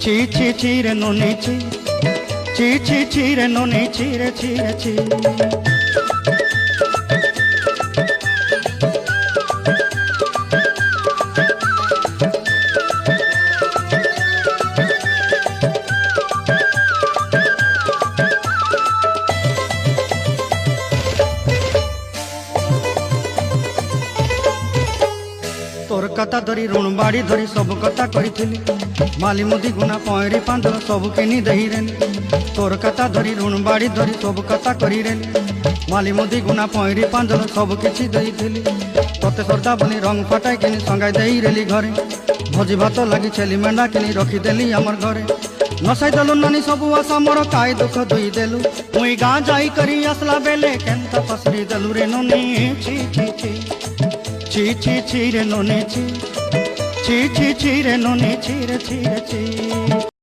ছি ছি ছি রে ননি ছি, ছি ছি ছি রে ননি ছি রে ছি রে ছি। तोर कथा धरी ऋण बाड़ी धरी सब कथा करी माली मुदी गुना पयरी पांदल सब किनी दही रेली। तोर कथा धरी ऋण बाड़ी धरी सब कथा करी रेली माली मुदी गुना पयरी पांदल सब किछि दही थेली। तोते सरदा बनी रंग फटाई किनी संगाई देई रेली घरे भोजी भात लगी छेली मेंढा किनी रखी देली हमर घरे। नसाई देलु नानी सबु आशा मोर काई दुख दुई देलु मुई गाँ जाई करी आसला बेले केंता पसरी देलु रे नोनी छी छी छी, ছি ছি ছি রে ননি ছি, ছি ছি ছি রে ননি ছি রে ছি রে ছি।